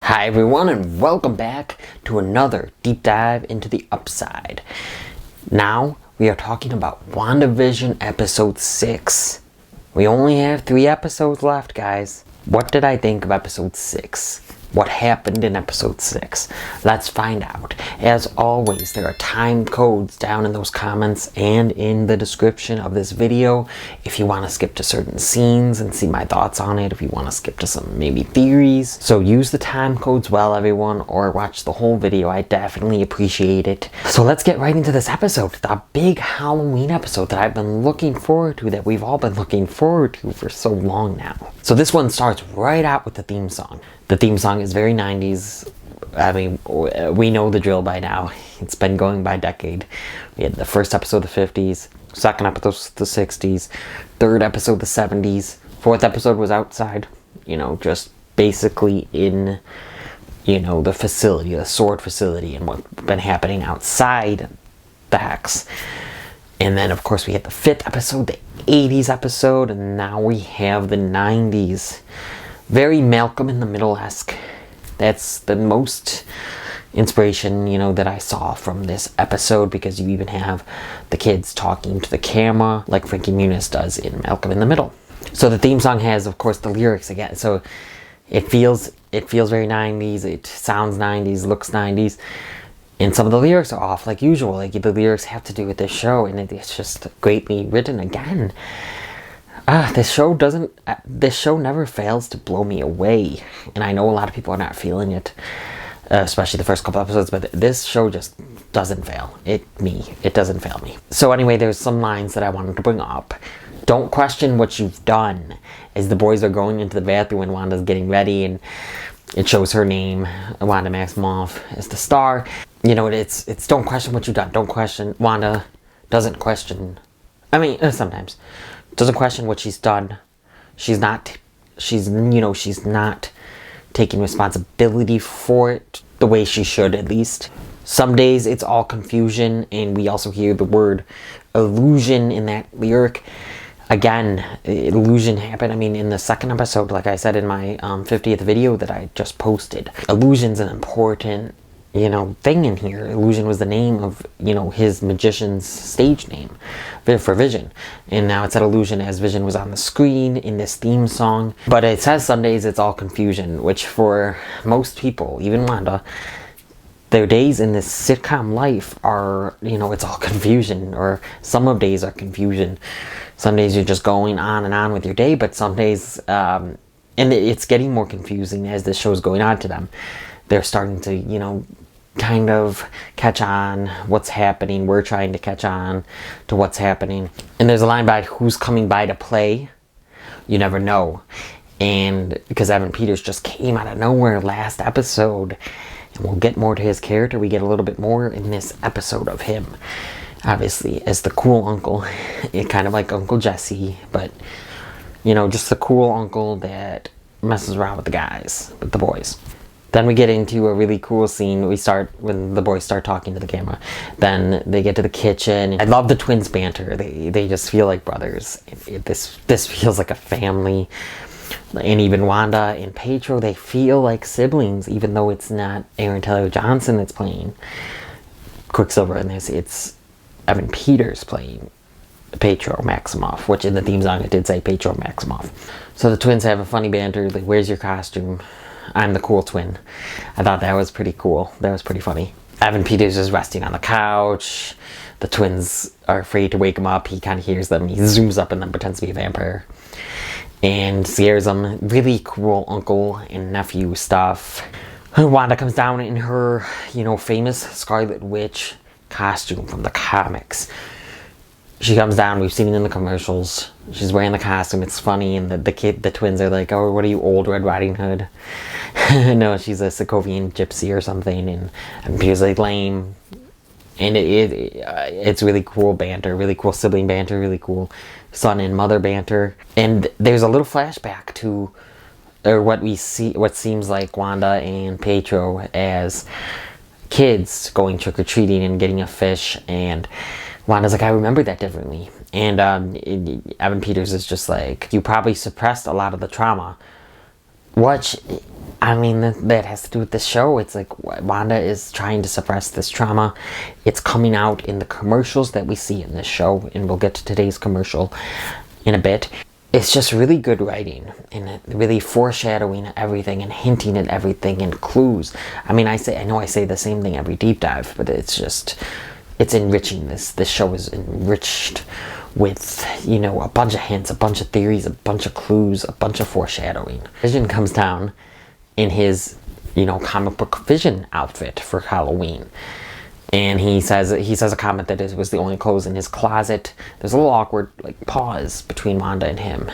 Hi everyone, and welcome back to another deep dive into the upside. Now we are talking about WandaVision episode 6. We only have 3 episodes left, guys. What did I think of episode 6? What happened in episode 6? Let's find out. As always, there are time codes down in those comments and in the description of this video if you want to skip to certain scenes and see my thoughts on it, if you want to skip to some maybe theories. So use the time codes well, everyone, or watch the whole video. I definitely appreciate it. So let's get right into this episode, the big Halloween episode that I've been looking forward to, that we've all been looking forward to for so long now. So this one starts right out with the theme song. The theme song is very 90s. I mean, we know the drill by now. It's been going by decade. We had the first episode the 50s, second episode the 60s, third episode the 70s, fourth episode was outside, just basically in, the facility, the sword facility, and what's been happening outside the hex. And then, of course, we had the fifth episode, the 80s episode, and now we have the 90s. Very Malcolm in the Middle-esque. That's the most inspiration, that I saw from this episode, because you even have the kids talking to the camera like Frankie Muniz does in Malcolm in the Middle. So the theme song has, of course, the lyrics again. So it feels very 90s. It sounds 90s, looks 90s. And some of the lyrics are off like usual. Like the lyrics have to do with this show, and it's just greatly written again. This show never fails to blow me away, and I know a lot of people are not feeling it, especially the first couple episodes, but this show just doesn't fail. It doesn't fail me. So anyway, there's some lines that I wanted to bring up. Don't question what you've done. As the boys are going into the bathroom and Wanda's getting ready, and it shows her name, Wanda Maximoff, as the star. It's don't question what you've done. Don't question. Wanda doesn't question. Sometimes doesn't question what she's done. She's not taking responsibility for it the way she should, at least. Some days it's all confusion, and we also hear the word illusion in that lyric. Again, illusion happened. In the second episode, like I said in my 50th video that I just posted, illusion's an important thing in here. Illusion was the name of, his magician's stage name for Vision. And now it's at Illusion, as Vision was on the screen in this theme song. But it says some days it's all confusion, which for most people, even Wanda, their days in this sitcom life are, it's all confusion, or some of days are confusion. Some days you're just going on and on with your day, but some days, and it's getting more confusing as this show's going on to them. They're starting to, kind of catch on what's happening. We're trying to catch on to what's happening. And there's a line by who's coming by to play. You never know. And because Evan Peters just came out of nowhere last episode, and we'll get more to his character. We get a little bit more in this episode of him, obviously, as the cool uncle. Kind of like Uncle Jesse, but, just the cool uncle that messes around with the guys, with the boys. Then we get into a really cool scene. We start when the boys start talking to the camera. Then they get to the kitchen. I love the twins' banter. They just feel like brothers. This feels like a family. And even Wanda and Pietro, they feel like siblings, even though it's not Aaron Taylor Johnson that's playing Quicksilver in this. It's Evan Peters playing Pietro Maximoff, which in the theme song it did say Pietro Maximoff. So the twins have a funny banter. Like, where's your costume? I'm the cool twin. I thought that was pretty cool. That was pretty funny. Evan Peters is resting on the couch. The twins are afraid to wake him up. He kind of hears them. He zooms up and then pretends to be a vampire and scares them. Really cool uncle and nephew stuff. Wanda comes down in her, famous Scarlet Witch costume from the comics. She comes down. We've seen it in the commercials. She's wearing the costume. It's funny, and the twins are like, "Oh, what are you, Old Red Riding Hood?" No, she's a Sokovian gypsy or something, and Peter's like lame. And it's really cool banter, really cool sibling banter, really cool son and mother banter. And there's a little flashback to, or what seems like Wanda and Pietro as kids going trick or treating and getting a fish, and Wanda's like, I remember that differently. And Evan Peters is just like, you probably suppressed a lot of the trauma. Which I mean, that has to do with this show. It's like Wanda is trying to suppress this trauma. It's coming out in the commercials that we see in this show, and we'll get to today's commercial in a bit. It's just really good writing, and really foreshadowing everything and hinting at everything and clues. I mean, I know I say the same thing every deep dive, but it's enriching. This show is enriched with, you know, a bunch of hints, a bunch of theories, a bunch of clues, a bunch of foreshadowing. Vision comes down in his, you know, comic book Vision outfit for Halloween. And he says a comment that it was the only clothes in his closet. There's a little awkward, like, pause between Wanda and him.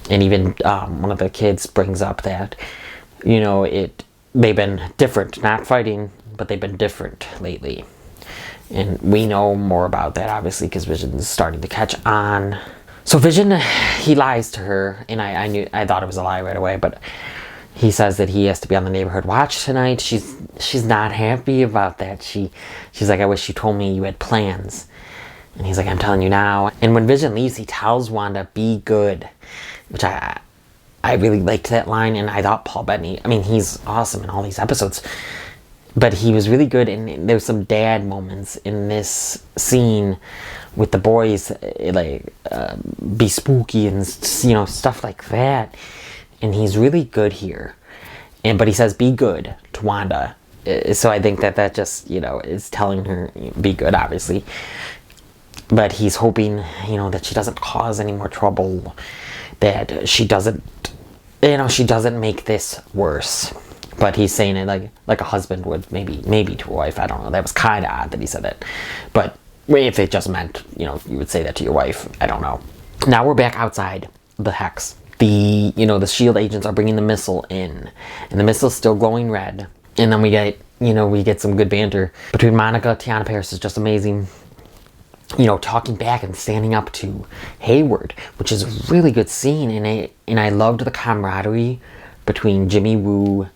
And even one of the kids brings up that, you know, they've been different, not fighting, but they've been different lately. And we know more about that, obviously, because Vision's starting to catch on. So Vision, he lies to her, and I thought it was a lie right away, but he says that he has to be on the neighborhood watch tonight. She's not happy about that. She's like, I wish you told me you had plans. And he's like, I'm telling you now. And when Vision leaves, he tells Wanda, be good. Which I really liked that line, and I thought Paul Bettany, I mean, he's awesome in all these episodes. But he was really good, and there's some dad moments in this scene with the boys, like, be spooky and, you know, stuff like that. And he's really good here. But he says, be good to Wanda. So I think that just, you know, is telling her, be good, obviously. But he's hoping, you know, that she doesn't cause any more trouble. That she doesn't, you know, she doesn't make this worse. But he's saying it like a husband would, maybe to a wife. I don't know. That was kind of odd that he said it. But if it just meant, you know, you would say that to your wife, I don't know. Now we're back outside the Hex. The S.H.I.E.L.D. agents are bringing the missile in. And the missile's still glowing red. And then we get some good banter between Monica. Teyonah Parris is just amazing. You know, talking back and standing up to Hayward, which is a really good scene. And I loved the camaraderie between Jimmy Woo,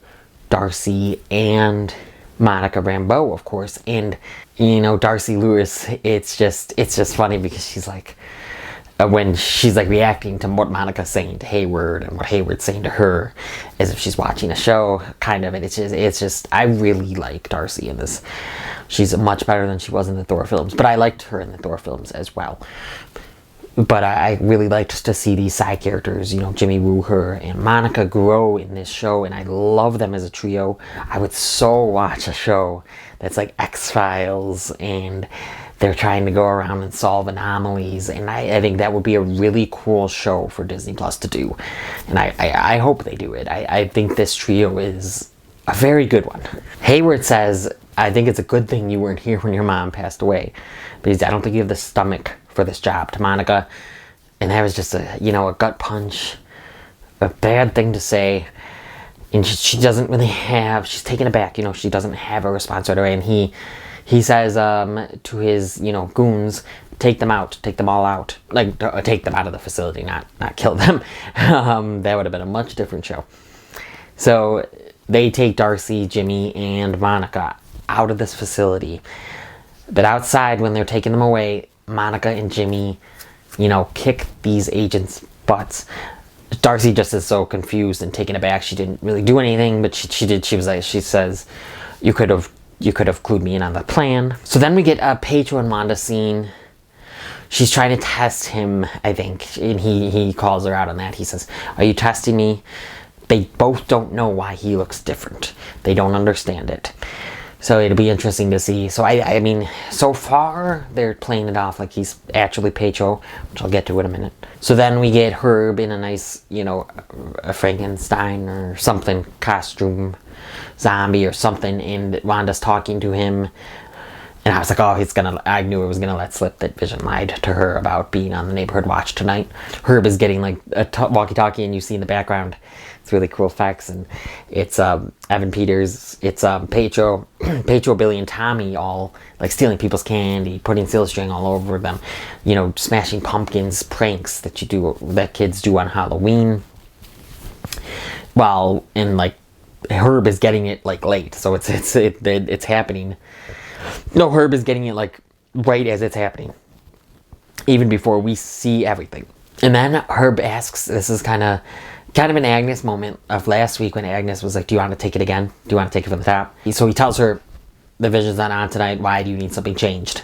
Darcy, and Monica Rambeau, of course. And, you know, Darcy Lewis, it's just funny because she's like, when she's like reacting to what Monica's saying to Hayward and what Hayward's saying to her, as if she's watching a show, kind of. And it's just I really like Darcy in this. She's much better than she was in the Dohr films, but I liked her in the Dohr films as well. But I really liked to see these side characters, you know, Jimmy Woo, her, and Monica grow in this show, and I love them as a trio. I would so watch a show that's like X-Files, and they're trying to go around and solve anomalies, and I think that would be a really cool show for Disney Plus to do. And I hope they do it. I think this trio is a very good one. Hayward says, I think it's a good thing you weren't here when your mom passed away, because I don't think you have the stomach for this job, to Monica. And that was just a gut punch, a bad thing to say. And she doesn't really have, she's taken aback, you know, she doesn't have a response right away. And he says to his, you know, goons, take them all out. Like, take them out of the facility, not kill them. That would have been a much different show. So they take Darcy, Jimmy, and Monica out of this facility. But outside, when they're taking them away, Monica and Jimmy, you know, kick these agents' butts. Darcy just is so confused and taken aback. She didn't really do anything, but she did. She says, you could have clued me in on the plan. So then we get a Pietro and Wanda scene. She's trying to test him, I think, and he calls her out on that. He says, are you testing me? They both don't know why he looks different. They don't understand it. So it'll be interesting to see. So I mean, so far they're playing it off like he's actually Pietro, which I'll get to in a minute. So then we get Herb in a nice, you know, a Frankenstein or something costume, zombie or something, and Wanda's talking to him. And I was like, oh, I knew it was gonna let slip that Vision lied to her about being on the neighborhood watch tonight. Herb is getting like a walkie-talkie, and you see in the background, it's really cool effects, and it's Evan Peters, it's Pietro, Billy, and Tommy all like stealing people's candy, putting seal string all over them, you know, smashing pumpkins, pranks that kids do on Halloween. While in like Herb is getting it like late, so it's happening. No, Herb is getting it like right as it's happening, even before we see everything. And then Herb asks, this is kind of kind of an Agnes moment of last week when Agnes was like, do you want to take it again? Do you want to take it from the top? So he tells her, the vision's not on tonight. Why do you need something changed?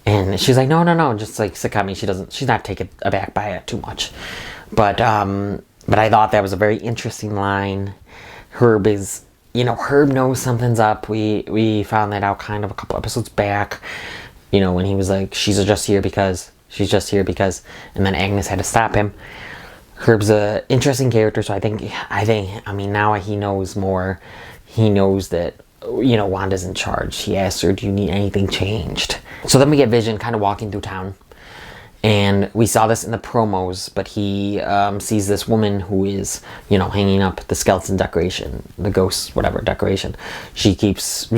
And she's like, no, just like sick on me. She's not taken aback by it too much. But I thought that was a very interesting line. Herb knows something's up. We found that out kind of a couple episodes back. When he was like, she's just here because, and then Agnes had to stop him. Herb's a interesting character, so I think, now he knows more. He knows that, Wanda's in charge. He asks her, do you need anything changed? So then we get Vision kind of walking through town. And we saw this in the promos, but he sees this woman who is, hanging up the skeleton decoration, the ghost, whatever, decoration. She keeps...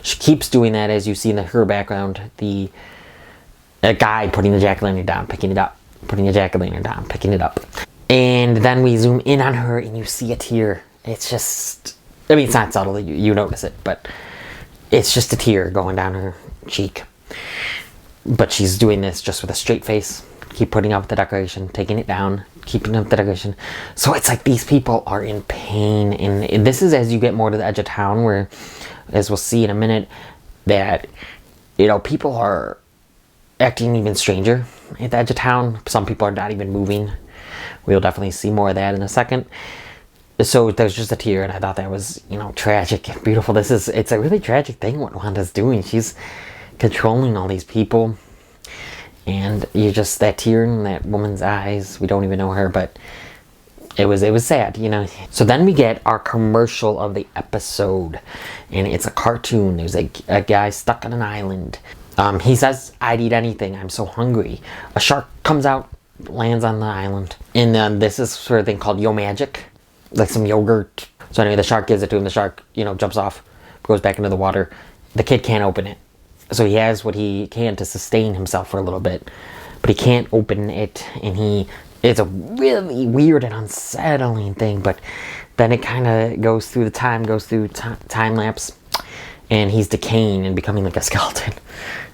She keeps doing that, as you see in her background, a guy putting the jack-o'-lantern down, picking it up, putting the jack-o'-lantern down, picking it up. And then we zoom in on her and you see a tear. It's just, it's not subtle, you notice it, but it's just a tear going down her cheek. But she's doing this just with a straight face, keep putting up the decoration, taking it down, keeping up the decoration. So it's like these people are in pain, and this is as you get more to the edge of town, where, as we'll see in a minute, that, people are acting even stranger at the edge of town. Some people are not even moving. We'll definitely see more of that in a second. So there's just a tear, and I thought that was, tragic and beautiful. It's a really tragic thing what Wanda's doing. She's controlling all these people. And that tear in that woman's eyes, we don't even know her, but it was sad, So then we get our commercial of the episode, and it's a cartoon. There's a guy stuck on an island. He says, I'd eat anything, I'm so hungry. A shark comes out, lands on the island. And then this is sort of thing called Yo Magic, like some yogurt. So anyway, the shark gives it to him. The shark, jumps off, goes back into the water. The kid can't open it. So he has what he can to sustain himself for a little bit. But he can't open it, and it's a really weird and unsettling thing. But then it kind of goes through time lapse. And he's decaying and becoming like a skeleton.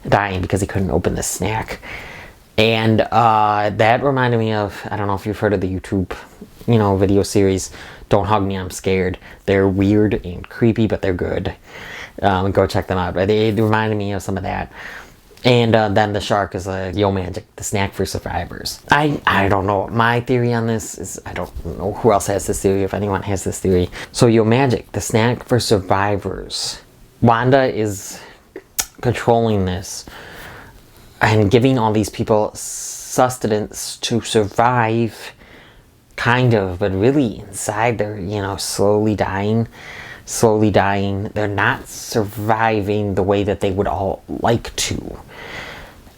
Dying because he couldn't open the snack. And that reminded me of, I don't know if you've heard of the YouTube, video series, Don't Hug Me, I'm Scared. They're weird and creepy, but they're good. Go check them out. It reminded me of some of that. And then the shark is like Yo Magic, the snack for survivors. I don't know. My theory on this is, I don't know who else has this theory, if anyone has this theory. So Yo Magic, the snack for survivors. Wanda is controlling this and giving all these people sustenance to survive, kind of, but really inside they're, slowly dying. They're not surviving the way that they would all like to.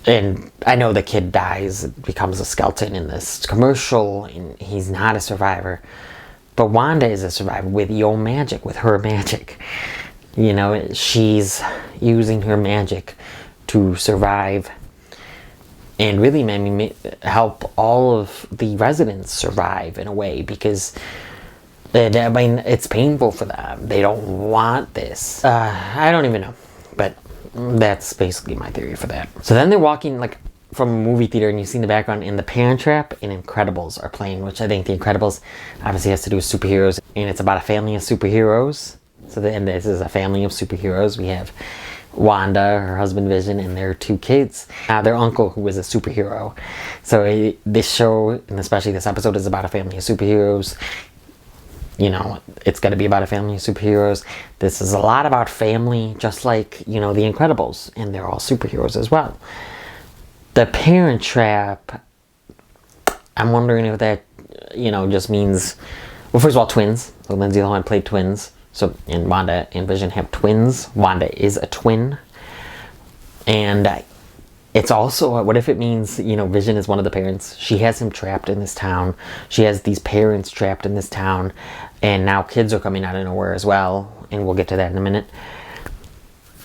And I know the kid dies, becomes a skeleton in this commercial, and he's not a survivor. But Wanda is a survivor with Yo Magic, with her magic. She's using her magic to survive and really maybe help all of the residents survive in a way, because it's painful for them. They don't want this. I don't even know, but that's basically my theory for that. So then they're walking from a movie theater, and you see in the background, and The Parent Trap and Incredibles are playing, which I think The Incredibles obviously has to do with superheroes, and it's about a family of superheroes. So this is a family of superheroes. We have Wanda, her husband Vision, and their two kids. Their uncle, who is a superhero. So this show, and especially this episode, is about a family of superheroes. It's going to be about a family of superheroes. This is a lot about family, just like, The Incredibles. And they're all superheroes as well. The Parent Trap, I'm wondering if that, just means... Well, first of all, twins. So Lindsay Lohan played twins. So, and Wanda and Vision have twins. Wanda is a twin. And it's also, what if it means, Vision is one of the parents. She has him trapped in this town. She has these parents trapped in this town. And now kids are coming out of nowhere as well. And we'll get to that in a minute.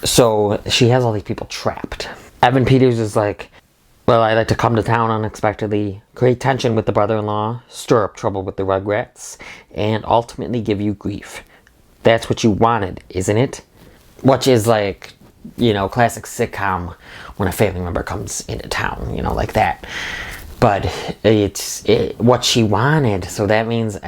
So she has all these people trapped. Evan Peters is like, well, I like to come to town unexpectedly, create tension with the brother-in-law, stir up trouble with the Rugrats, and ultimately give you grief. That's what you wanted, isn't it? Which is classic sitcom when a family member comes into town, like that. But it's what she wanted, so that means,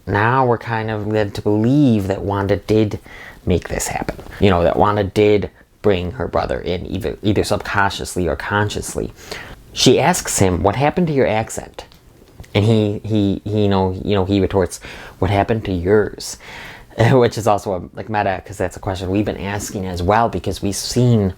now we're kind of led to believe that Wanda did make this happen. That Wanda did bring her brother in, either subconsciously or consciously. She asks him, "What happened to your accent?" And he retorts, "What happened to yours?" Which is also meta, because that's a question we've been asking as well, because we've seen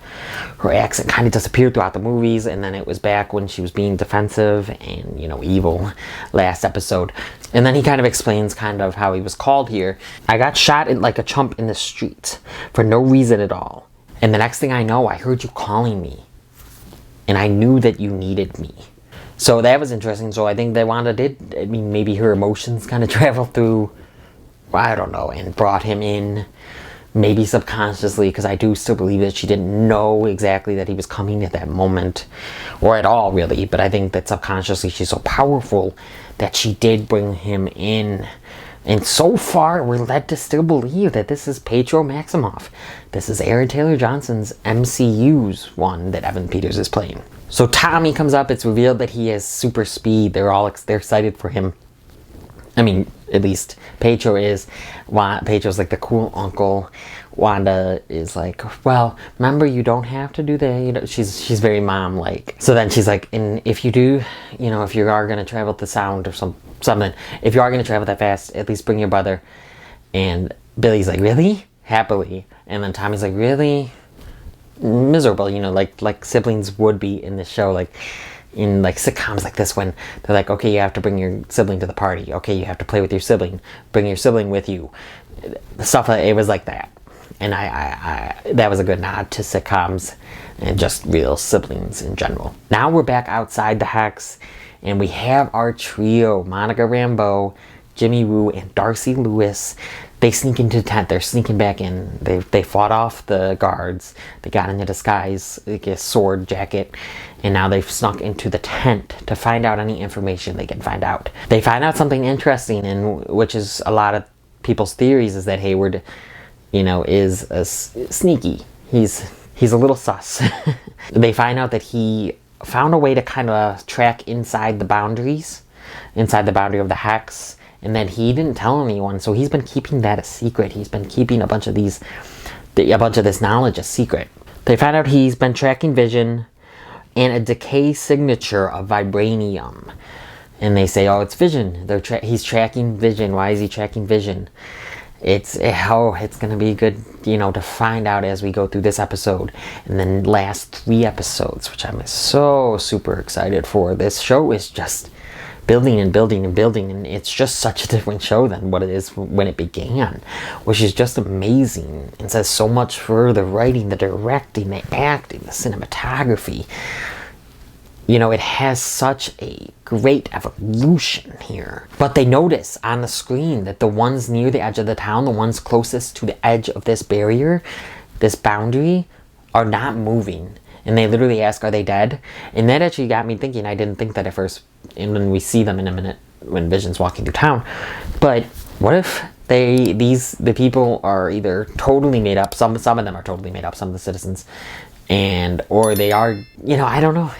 her accent kind of disappear throughout the movies, and then it was back when she was being defensive and evil last episode. And then he kind of explains how he was called here. "I got shot like a chump in the street for no reason at all. And the next thing I know, I heard you calling me. And I knew that you needed me." So that was interesting. So I think that Wanda did, maybe her emotions kind of traveled through, I don't know, and brought him in, maybe subconsciously, because I do still believe that she didn't know exactly that he was coming at that moment, or at all, really. But I think that subconsciously she's so powerful that she did bring him in. And so far, we're led to still believe that this is Pietro Maximoff. This is Aaron Taylor Johnson's MCU's one that Evan Peters is playing. So Tommy comes up. It's revealed that he has super speed. They're excited for him. At least Pietro is. Pietro's the cool uncle. Wanda is "Well, remember, you don't have to do that." She's very mom-like. So then she's "And if you do, if you are going to travel the sound or something, if you are going to travel that fast, at least bring your brother." And Billy's "Really?" Happily. And then Tommy's "Really?" Miserable, like siblings would be in this show, in sitcoms like this, when they're "Okay, you have to bring your sibling to the party. Okay, you have to play with your sibling. Bring your sibling with you." Stuff it was like that. And I that was a good nod to sitcoms and just real siblings in general. Now we're back outside the Hex, and we have our trio: Monica Rambeau, Jimmy Woo, and Darcy Lewis. They sneak into the tent. They're sneaking back in. They fought off the guards. They got into disguise, a sword jacket, and now they've snuck into the tent to find out any information they can find out. They find out something interesting, and which is a lot of people's theories, is that Hayward, is sneaky. He's a little sus. They find out that he found a way to kind of track inside the boundary of the Hex, and that he didn't tell anyone, so he's been keeping that a secret. He's been keeping a bunch of this knowledge a secret. They find out he's been tracking Vision and a decay signature of vibranium, and they say, "Oh, it's Vision. He's tracking Vision. Why is he tracking Vision?" It's gonna be good, to find out as we go through this episode and then last 3 episodes, which I'm so super excited for. This show is just building and building and building, and it's just such a different show than what it is when it began, which is just amazing and says so much for the writing, the directing, the acting, the cinematography. It has such a great evolution here. But they notice on the screen that the ones near the edge of the town, the ones closest to the edge of this barrier, this boundary, are not moving. And they literally ask, "Are they dead?" And that actually got me thinking. I didn't think that at first, and when we see them in a minute when Vision's walking through town. But what if the people are either totally made up, some of them are totally made up, some of the citizens, or they are, I don't know,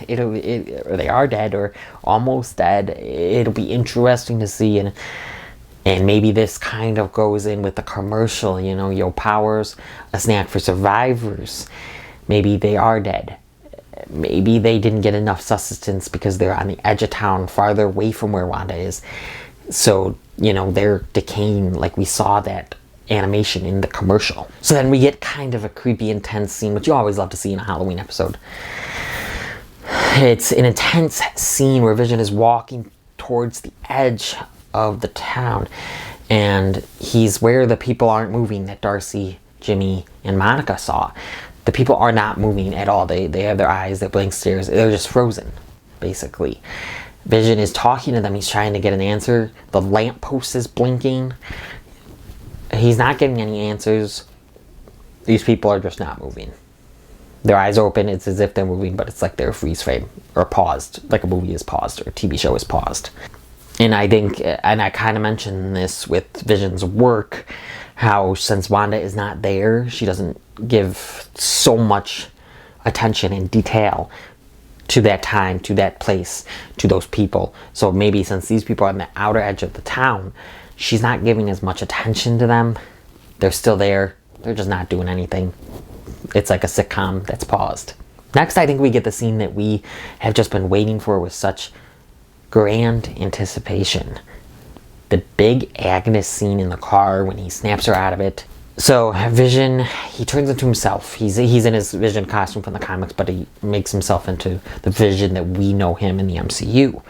or they are dead or almost dead. It'll be interesting to see, and maybe this kind of goes in with the commercial, Yo Powers, a snack for survivors. Maybe they are dead. Maybe they didn't get enough sustenance because they're on the edge of town, farther away from where Wanda is. So, they're decaying, like we saw that animation in the commercial. So then we get kind of a creepy, intense scene, which you always love to see in a Halloween episode. It's an intense scene where Vision is walking towards the edge of the town, and he's where the people aren't moving that Darcy, Jimmy, and Monica saw. The people are not moving at all. They have their eyes, their blank stares. They're just frozen, basically. Vision is talking to them. He's trying to get an answer. The lamppost is blinking. He's not getting any answers. These people are just not moving. Their eyes are open. It's as if they're moving, but it's like they're freeze frame or paused, like a movie is paused or a TV show is paused. And I think, and I kind of mentioned this with Vision's work, how since Wanda is not there, she doesn't give so much attention and detail to that time, to that place, to those people. So maybe since these people are on the outer edge of the town, she's not giving as much attention to them. They're still there. They're just not doing anything. It's like a sitcom that's paused. Next, I think we get the scene that we have just been waiting for with such grand anticipation. The big Agnes scene in the car when he snaps her out of it. So Vision, he turns into himself. He's in his Vision costume from the comics, but he makes himself into the Vision that we know him in the MCU.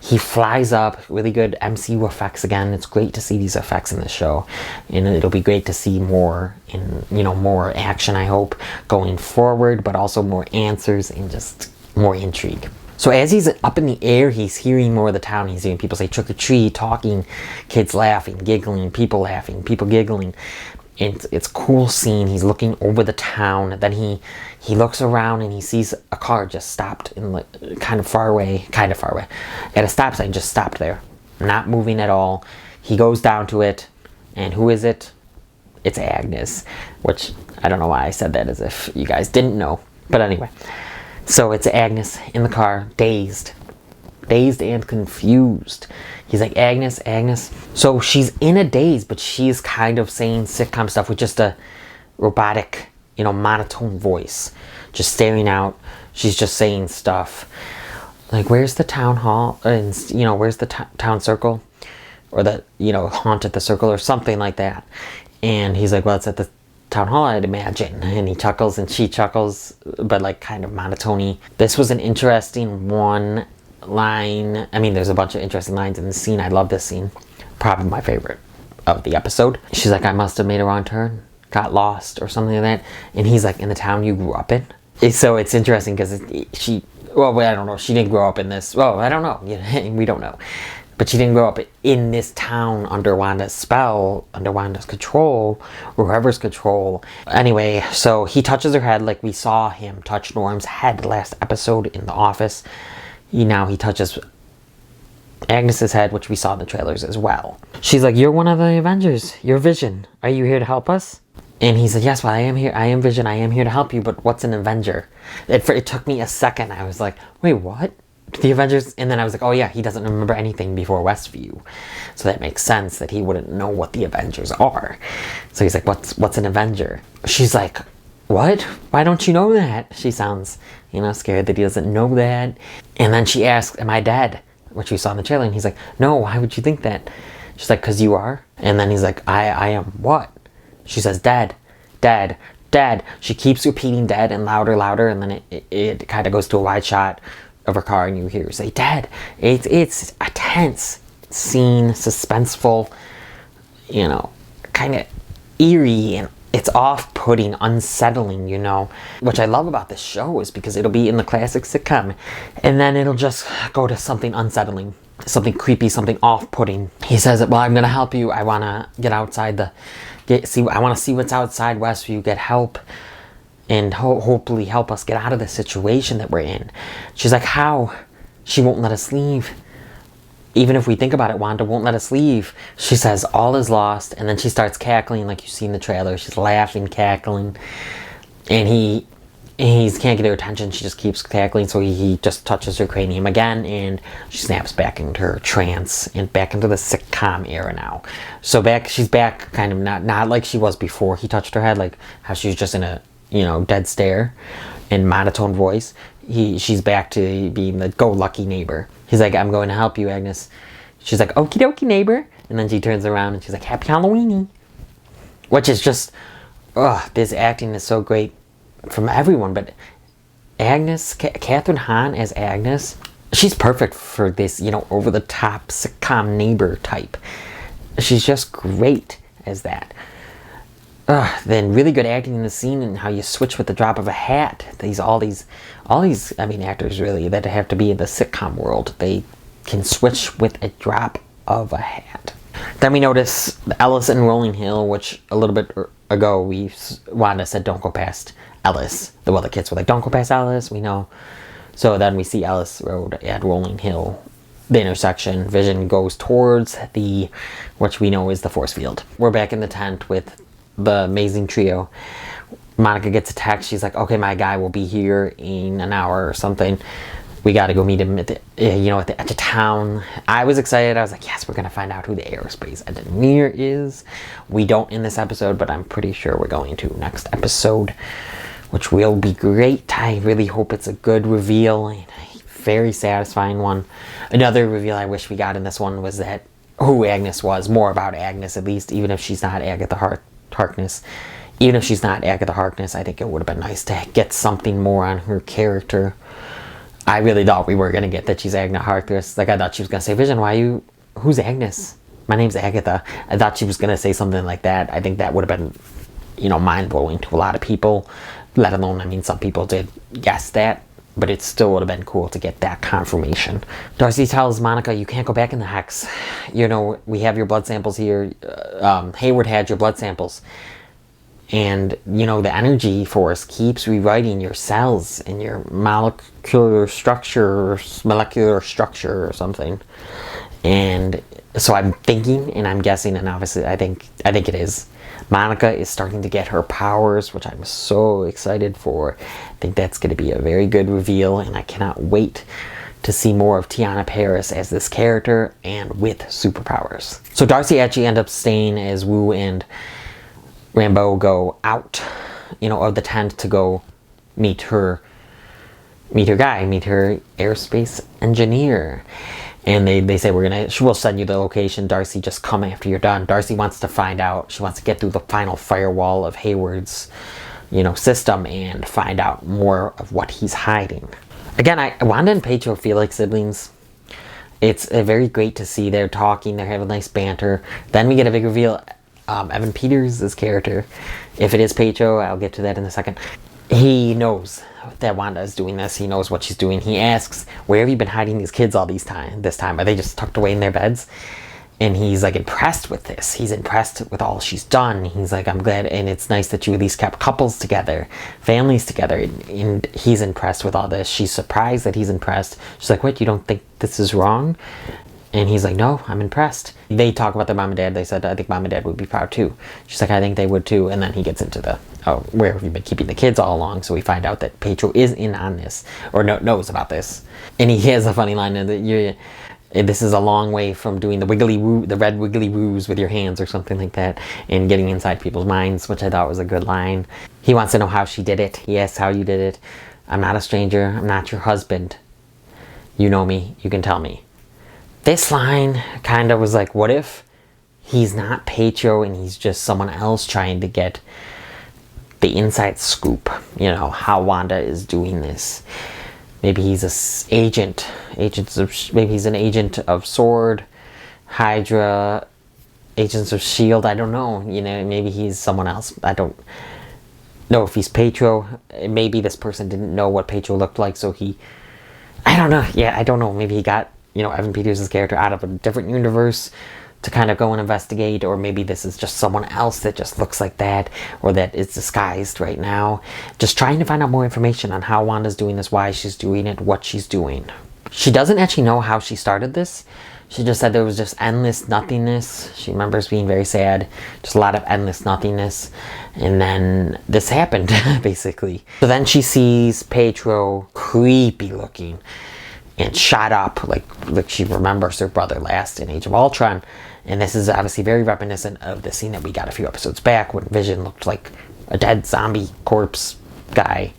He flies up, really good MCU effects again. It's great to see these effects in the show, and it'll be great to see more more action, I hope, going forward, but also more answers and just more intrigue. So as he's up in the air, he's hearing more of the town. He's hearing people say trick or treat, talking, kids laughing, giggling, people giggling. And it's a cool scene. He's looking over the town. Then he looks around and he sees a car just stopped in kind of far away, at a stop sign, just stopped there, not moving at all. He goes down to it, and who is it? It's Agnes, which I don't know why I said that as if you guys didn't know. But anyway, so it's Agnes in the car, dazed and confused. He's like, Agnes. So she's in a daze, but she's kind of saying sitcom stuff with just a robotic, monotone voice, just staring out. She's just saying stuff like, where's the town hall? And, where's the town circle? Or the, haunt at the circle or something like that. And he's like, well, it's at the town hall, I'd imagine. And he chuckles and she chuckles, but like kind of monotony. This was an interesting one line. I mean, there's a bunch of interesting lines in the scene. I love this scene. Probably my favorite of the episode. She's like, I must have made a wrong turn, got lost or something like that. And he's like, in the town you grew up in? So it's interesting because I don't know. She didn't grow up in this. Well, I don't know. We don't know. But she didn't grow up in this town under Wanda's spell, under Wanda's control, or whoever's control. Anyway, so he touches her head like we saw him touch Norm's head last episode in the office. Now he touches Agnes's head, which we saw in the trailers as well. She's like, you're one of the Avengers. You're Vision. Are you here to help us? And he said, yes, well, I am here. I am Vision. I am here to help you. But what's an Avenger? It took me a second. I was like, wait, what? The Avengers? And then I was like, oh yeah, he doesn't remember anything before Westview. So that makes sense that he wouldn't know what the Avengers are. So he's like, what's an Avenger? She's like, what? Why don't you know that? She sounds, scared that he doesn't know that. And then she asks, am I dead? Which we saw in the trailer. And he's like, no, why would you think that? She's like, because you are. And then he's like, I am what? She says, dead. She keeps repeating dead and louder. And then it kind of goes to a wide shot of her car. And you hear her say, dead. It's a tense scene, suspenseful, kind of eerie, and it's off-putting, unsettling, Which I love about this show is because it'll be in the classic sitcom, and then it'll just go to something unsettling, something creepy, something off-putting. He says, well, I'm going to help you. I want to get outside I want to see what's outside Westview, get help, and hopefully help us get out of the situation that we're in. She's like, how? She won't let us leave. Even if we think about it, Wanda won't let us leave. She says, all is lost. And then she starts cackling like you see in the trailer. She's laughing, cackling. And he can't get her attention. She just keeps cackling. So he just touches her cranium again. And she snaps back into her trance and back into the sitcom era now. So she's back kind of not like she was before he touched her head. Like how she was just in a, dead stare and monotone voice. She's back to being the go-lucky neighbor. He's like, I'm going to help you, Agnes. She's like, okie dokie, neighbor. And then she turns around and she's like, happy Halloweeny. Which is just, this acting is so great from everyone. But Agnes, Kathryn Hahn as Agnes, she's perfect for this, over-the-top sitcom neighbor type. She's just great as that. Then really good acting in the scene and how you switch with the drop of a hat. All these actors really that have to be in the sitcom world, they can switch with a drop of a hat. Then we notice Ellis and Rolling Hill, which a little bit ago Wanda said don't go past Ellis. The kids were like, don't go past Ellis, we know. So then we see Ellis Road at Rolling Hill, the intersection. Vision goes towards which we know is the force field. We're back in the tent with the amazing trio. Monica gets a text. She's like, okay, my guy will be here in an hour or something. We got to go meet him at the, at the edge of town. I was excited. I was like, yes, we're going to find out who the aerospace engineer is. We don't in this episode, but I'm pretty sure we're going to next episode, which will be great. I really hope it's a good reveal and a very satisfying one. Another reveal I wish we got in this one was that who Agnes was, more about Agnes at least, even if she's not Agatha Harkness. Even if she's not Agatha Harkness, I think it would have been nice to get something more on her character. I really thought we were going to get that she's Agatha Harkness. Like, I thought she was going to say, Vision, who's Agnes? My name's Agatha. I thought she was going to say something like that. I think that would have been, mind-blowing to a lot of people. Let alone, some people did guess that. But it still would have been cool to get that confirmation. Darcy tells Monica, you can't go back in the hex. We have your blood samples here. Hayward had your blood samples. And, the energy force keeps rewriting your cells and your molecular structure or something. And so I'm thinking and I'm guessing, and obviously I think it is. Monica is starting to get her powers, which I'm so excited for. I think that's going to be a very good reveal, and I cannot wait to see more of Teyonah Parris as this character and with superpowers. So Darcy actually ends up staying as Wu and Rambeau go out, of the tent to go meet her aerospace engineer. And they say, we'll send you the location. Darcy, just come after you're done. Darcy wants to find out. She wants to get through the final firewall of Hayward's, system and find out more of what he's hiding. Again, Wanda and Pietro feel like siblings. It's very great to see they're talking. They're having nice banter. Then we get a big reveal. Evan Peters' character, if it is Pietro, I'll get to that in a second. He knows that Wanda is doing this. He knows what she's doing. He asks, where have you been hiding these kids all this time? Are they just tucked away in their beds? And he's like impressed with this. He's impressed with all she's done. He's like, I'm glad, and it's nice that you at least kept couples together, families together, and he's impressed with all this. She's surprised that he's impressed. She's like, what, you don't think this is wrong? And he's like, no, I'm impressed. They talk about their mom and dad. They said, I think mom and dad would be proud too. She's like, I think they would too. And then he gets into where have you been keeping the kids all along? So we find out that Pietro is in on this, or knows about this. And he has a funny line that this is a long way from doing the red wiggly woos with your hands or something like that, and getting inside people's minds, which I thought was a good line. He wants to know how she did it. He asks how you did it. I'm not a stranger. I'm not your husband. You know me. You can tell me. This line kind of was like, what if he's not Pietro and he's just someone else trying to get the inside scoop, how Wanda is doing this. Maybe he's maybe he's an agent of S.W.O.R.D., Hydra, Agents of S.H.I.E.L.D., I don't know, maybe he's someone else. I don't know if he's Pietro. Maybe this person didn't know what Pietro looked like, so I don't know. Yeah, I don't know. Maybe he got Evan Peters' character out of a different universe to kind of go and investigate, or maybe this is just someone else that just looks like that, or that is disguised right now. Just trying to find out more information on how Wanda's doing this, why she's doing it, what she's doing. She doesn't actually know how she started this. She just said there was just endless nothingness. She remembers being very sad, just a lot of endless nothingness. And then this happened, basically. So then she sees Pietro creepy looking and shot up like she remembers her brother last in Age of Ultron. And this is obviously very reminiscent of the scene that we got a few episodes back when Vision looked like a dead zombie corpse guy.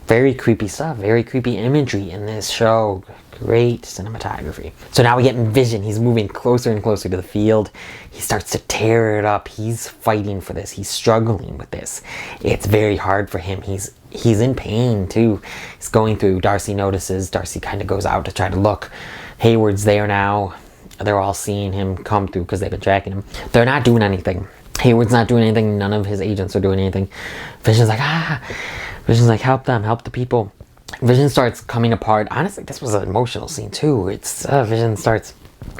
Very creepy stuff, very creepy imagery in this show. Great cinematography. So now we get Vision. He's moving closer and closer to the field. He starts to tear it up. He's fighting for this. He's struggling with this. It's very hard for him. He's in pain too. He's going through. Darcy notices. Darcy kind of goes out to try to look. Hayward's there now. They're all seeing him come through because they've been tracking him. They're not doing anything. Hayward's not doing anything. None of his agents are doing anything. Vision's like, Vision's like, help them, help the people. Vision starts coming apart. Honestly, this was an emotional scene too. It's Vision starts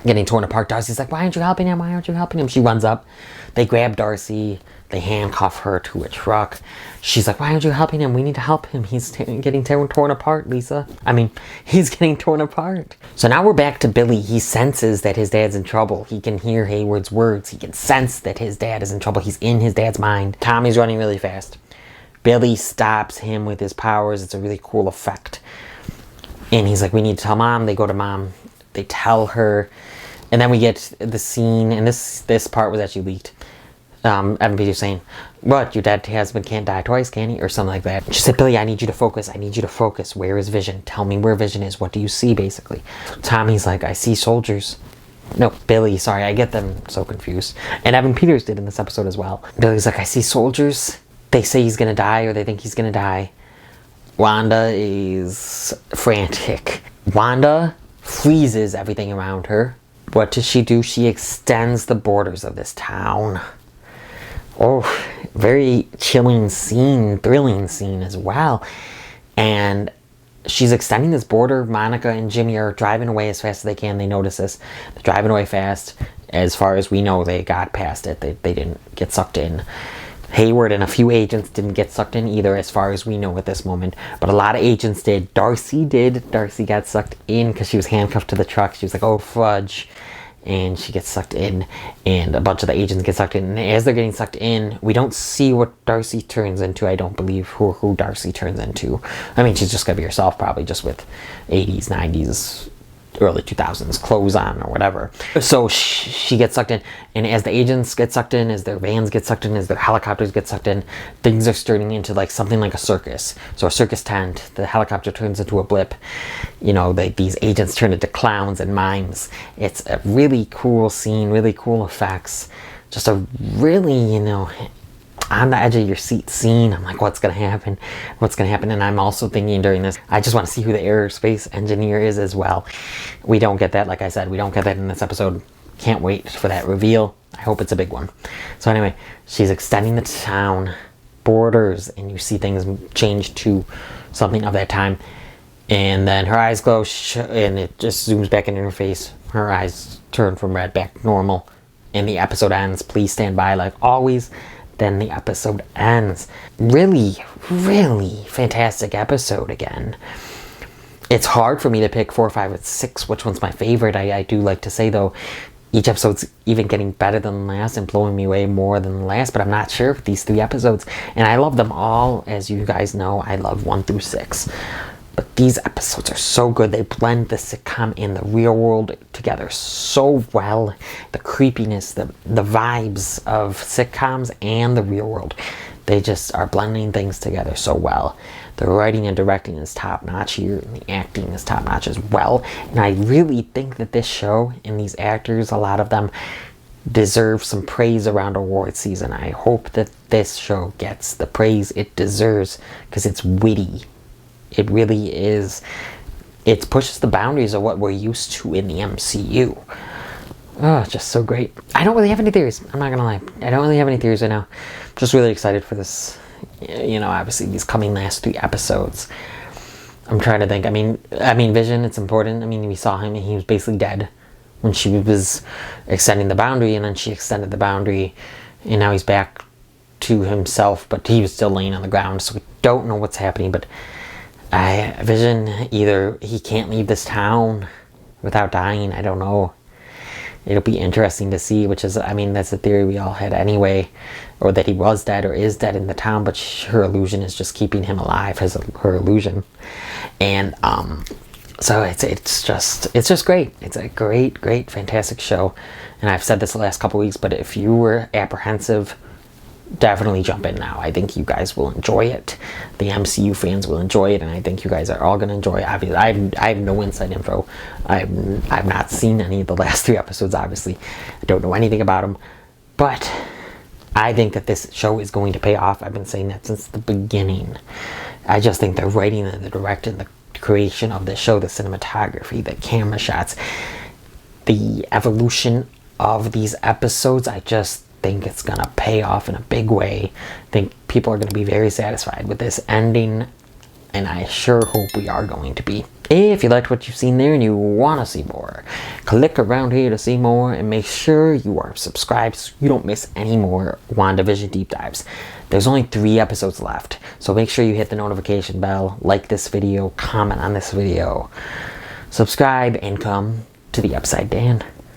getting torn apart. Darcy's like, why aren't you helping him? Why aren't you helping him? She runs up. They grab Darcy. They handcuff her to a truck. She's like, why aren't you helping him? We need to help him. He's getting torn apart, Lisa. He's getting torn apart. So now we're back to Billy. He senses that his dad's in trouble. He can hear Hayward's words. He can sense that his dad is in trouble. He's in his dad's mind. Tommy's running really fast. Billy stops him with his powers. It's a really cool effect. And he's like, we need to tell Mom. They go to Mom. They tell her. And then we get the scene, and this part was actually leaked. Evan Peters saying, what, your dead husband can't die twice, can he? Or something like that. She said, Billy, I need you to focus. I need you to focus. Where is Vision? Tell me where Vision is. What do you see, basically? Tommy's like, I see soldiers. No, Billy, sorry, I get them so confused. And Evan Peters did in this episode as well. Billy's like, I see soldiers. They say he's gonna die, or they think he's gonna die. Wanda is frantic. Wanda freezes everything around her. What does she do? She extends the borders of this town. Oh, very chilling scene, thrilling scene as well. And she's extending this border. Monica and Jimmy are driving away as fast as they can. They notice this. They're driving away fast. As far as we know, they got past it. They didn't get sucked in. Hayward and a few agents didn't get sucked in either, as far as we know at this moment. But a lot of agents did. Darcy did. Darcy got sucked in because she was handcuffed to the truck. She was like, oh, fudge. And she gets sucked in, and a bunch of the agents get sucked in. And as they're getting sucked in, we don't see what Darcy turns into. I don't believe who Darcy turns into. I mean, she's just gonna be herself, probably just with 80s, 90s, early 2000s clothes on or whatever. So she gets sucked in, and as the agents get sucked in, as their vans get sucked in, as their helicopters get sucked in, things are turning into like something like a circus. So a circus tent, the helicopter turns into a blip. You know, these agents turn into clowns and mimes. It's a really cool scene, really cool effects. Just a really, you know, on the edge of your seat scene. I'm like, what's gonna happen? What's gonna happen? And I'm also thinking during this, I just want to see who the aerospace engineer is as well. We don't get that, like I said, we don't get that in this episode. Can't wait for that reveal. I hope it's a big one. So anyway, she's extending the town borders, and you see things change to something of that time. And then her eyes glow, and it just zooms back into her face. Her eyes turn from red back normal, and the episode ends. Please stand by like always. Then the episode ends. Really, really fantastic episode again. It's hard for me to pick 4, 5, or 6, which one's my favorite. I do like to say, though, each episode's even getting better than the last and blowing me away more than the last, but I'm not sure with these 3 episodes. And I love them all. As you guys know, I love 1 through 6. But these episodes are so good. They blend the sitcom and the real world together so well. The creepiness, the vibes of sitcoms and the real world. They just are blending things together so well. The writing and directing is top notch here, and the acting is top notch as well. And I really think that this show and these actors, a lot of them, deserve some praise around award season. I hope that this show gets the praise it deserves, because it's witty. It really is. It pushes the boundaries of what we're used to in the MCU. Oh, just so great. I don't really have any theories. I'm not gonna lie. I don't really have any theories right now. Just really excited for this. You know, obviously these coming last 3 episodes. I'm trying to think. I mean, Vision, it's important. I mean, we saw him and he was basically dead when she was extending the boundary, and then she extended the boundary, and now he's back to himself, but he was still laying on the ground, so we don't know what's happening. But Vision, either he can't leave this town without dying, I don't know. It'll be interesting to see, which is, I mean, that's a theory we all had anyway, or that he was dead or is dead in the town, but her illusion is just keeping him alive, her illusion. And so it's just great. It's a great, fantastic show. And I've said this the last couple weeks, but if you were apprehensive, definitely jump in now. I think you guys will enjoy it. The MCU fans will enjoy it, and I think you guys are all going to enjoy it. Obviously, I have no inside info. I've not seen any of the last 3 episodes, obviously. I don't know anything about them. But I think that this show is going to pay off. I've been saying that since the beginning. I just think the writing and the directing, the creation of the show, the cinematography, the camera shots, the evolution of these episodes, I just think it's gonna pay off in a big way. I think people are gonna be very satisfied with this ending, and I sure hope we are going to be. If you liked what you've seen there and you want to see more, click around here to see more, and make sure you are subscribed so you don't miss any more WandaVision deep dives. There's only 3 episodes left, so make sure you hit the notification bell, like this video, comment on this video, subscribe, and come to the Upside Dan.